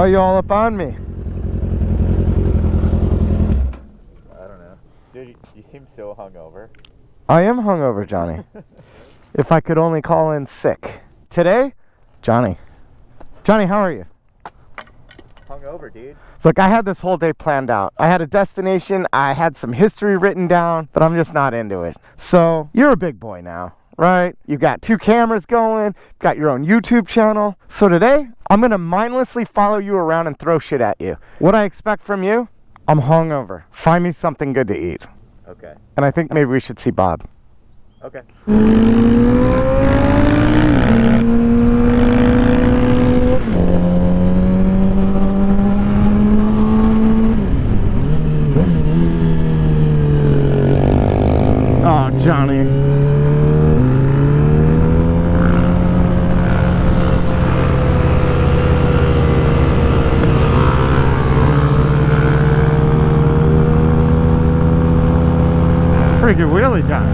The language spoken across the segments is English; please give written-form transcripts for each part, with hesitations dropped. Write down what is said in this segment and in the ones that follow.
Why are you all up on me? I don't know. Dude, you seem so hungover. I am hungover, Johnny. If I could only call in sick. Today, Johnny, how are you? Hungover, dude. Look, I had this whole day planned out. I had a destination, I had some history written down, but I'm just not into it. So, you're a big boy now, right? You've got 2 cameras going, got your own YouTube channel. So today, I'm gonna mindlessly follow you around and throw shit at you. What I expect from you, I'm hungover. Find me something good to eat. Okay. And I think maybe we should see Bob. Okay. Oh, Johnny. Pretty good wheelie, Johnny.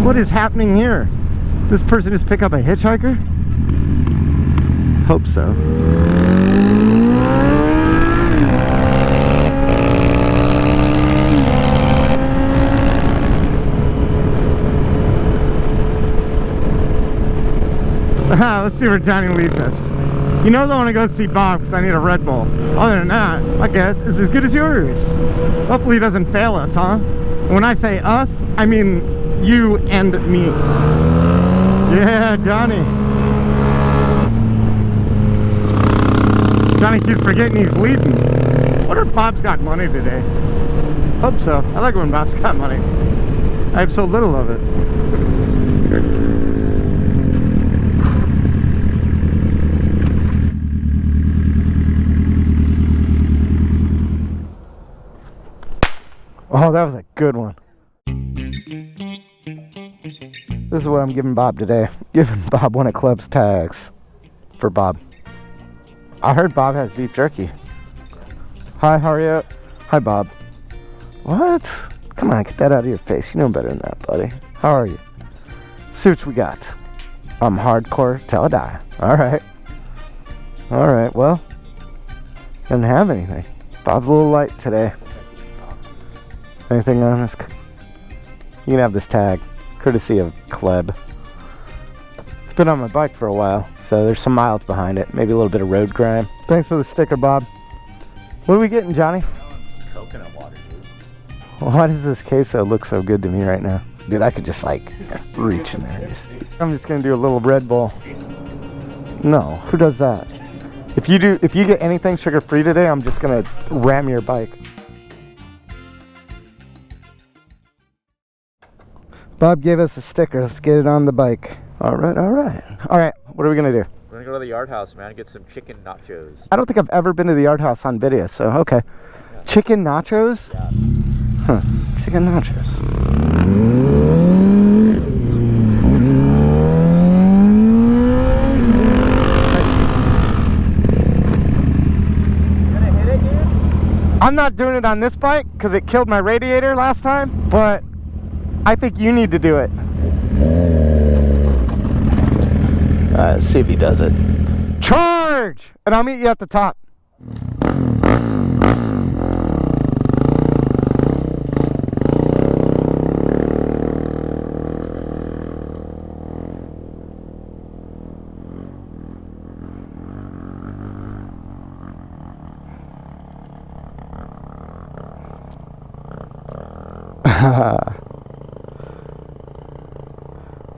What is happening here? This person just pick up a hitchhiker? Hope so. Let's see where Johnny leads us. You know I want to go see Bob because I need a Red Bull. Other than that, my guess is as good as yours. Hopefully he doesn't fail us, huh? And when I say us, I mean you and me. Yeah, Johnny. Johnny keeps forgetting he's leading. I wonder if Bob's got money today. Hope so. I like when Bob's got money. I have so little of it. Oh, that was a good one. This is what I'm giving Bob today. Giving Bob one of Club's tags for Bob. I heard Bob has beef jerky. Hi, how are you? Hi, Bob. What? Come on, get that out of your face. You know better than that, buddy. How are you? See what we got. I'm hardcore till I die. Alright. Alright, well. Didn't have anything. Bob's a little light today. Anything on this? You can have this tag, courtesy of Kleb. It's been on my bike for a while, so there's some miles behind it. Maybe a little bit of road grime. Thanks for the sticker, Bob. What are we getting, Johnny? Some coconut water, dude. Why does this queso look so good to me right now? Dude, I could just like reach in there. I'm just gonna do a little Red Bull. No, who does that? If you get anything sugar-free today, I'm just gonna ram your bike. Bob gave us a sticker. Let's get it on the bike. All right, all right. All right, what are we going to do? We're going to go to the Yardhouse, man, and get some chicken nachos. I don't think I've ever been to the Yardhouse on video, so okay. Yeah. Chicken nachos? Yeah. Huh, chicken nachos. You gonna hit it, dude? I'm not doing it on this bike because it killed my radiator last time, but I think you need to do it. Let's see if he does it. Charge! And I'll meet you at the top.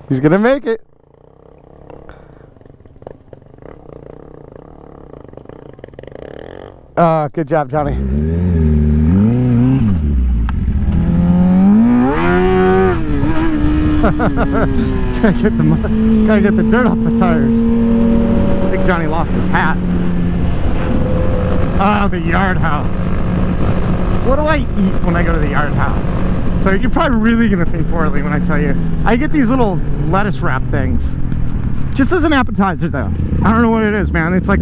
He's gonna make it. Good job, Johnny. Gotta get the dirt off the tires. I think Johnny lost his hat. Oh, the Yardhouse. What do I eat when I go to the Yardhouse? So you're probably really gonna think poorly when I tell you. I get these little lettuce wrap things. Just as an appetizer though. I don't know what it is, man. It's like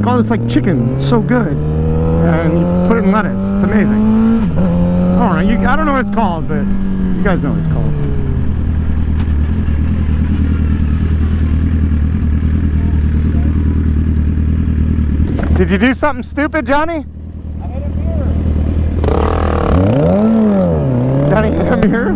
all this like chicken. It's so good. And you put it in lettuce. It's amazing. I don't know. I don't know what it's called, but you guys know what it's called. Did you do something stupid, Johnny? I hit a mirror. Johnny hit a mirror?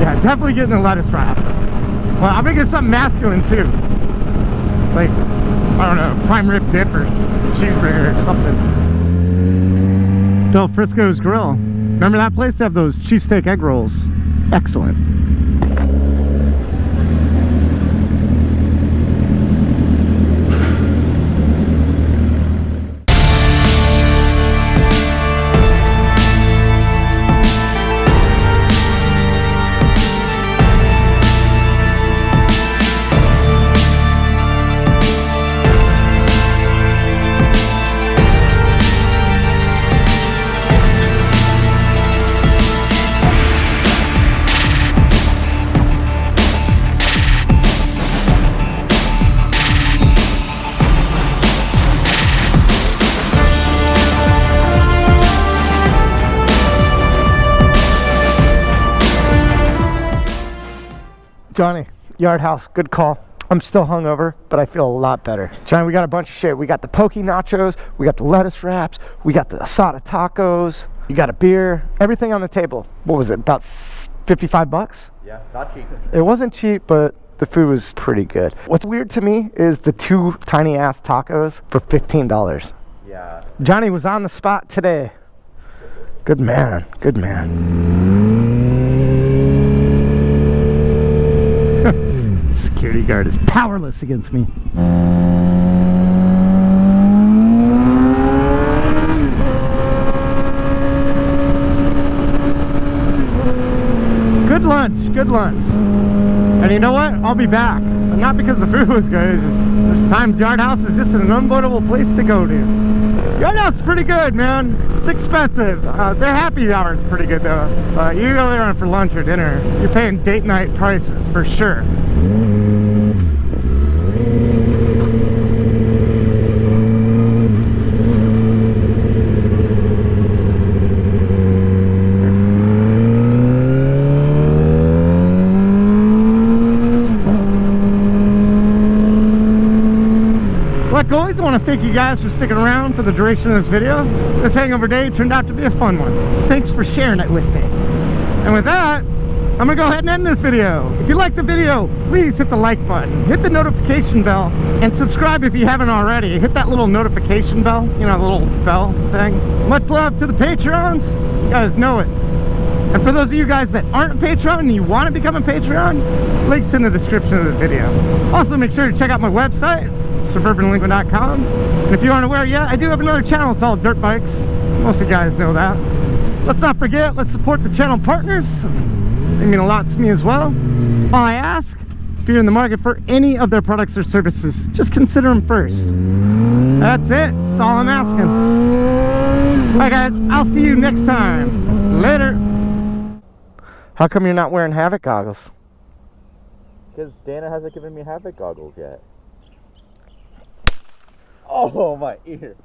Yeah, definitely getting the lettuce wraps. Well, I'm gonna get something masculine too. Like, I don't know, prime rib dip or cheeseburger or something. Del Frisco's Grill. Remember that place? They have those cheesesteak egg rolls. Excellent. Johnny, Yardhouse, good call. I'm still hungover, but I feel a lot better. Johnny, we got a bunch of shit. We got the poke nachos, we got the lettuce wraps, we got the asada tacos, you got a beer, everything on the table. What was it, about 55 bucks? Yeah, not cheap. It wasn't cheap, but the food was pretty good. What's weird to me is the 2 tiny ass tacos for $15. Yeah. Johnny was on the spot today. Good man, good man. Security guard is powerless against me. Good lunch, good lunch. And you know what? I'll be back. But not because the food was good, it's just there's times Yardhouse is just an unavoidable place to go to. Yardhouse is pretty good, man. It's expensive. Their happy hour is pretty good though. You go there for lunch or dinner, you're paying date night prices for sure. Like always, I want to thank you guys for sticking around for the duration of this video. This hangover day turned out to be a fun one. Thanks for sharing it with me. And with that, I'm gonna go ahead and end this video. If you liked the video, please hit the like button, hit the notification bell, and subscribe if you haven't already. Hit that little notification bell, you know, the little bell thing. Much love to the Patreons. You guys know it. And for those of you guys that aren't a Patreon and you want to become a Patreon, links in the description of the video. Also, make sure to check out my website, suburbandelinquent.com. And if you aren't aware yet, I do have another channel. It's all dirt bikes. Most of you guys know that. Let's not forget, let's support the channel partners. They mean a lot to me as well. All I ask, if you're in the market for any of their products or services, just consider them first. That's it. That's all I'm asking. All right, guys. I'll see you next time. Later. How come you're not wearing Havoc goggles? Because Dana hasn't given me Havoc goggles yet. Oh, my ear.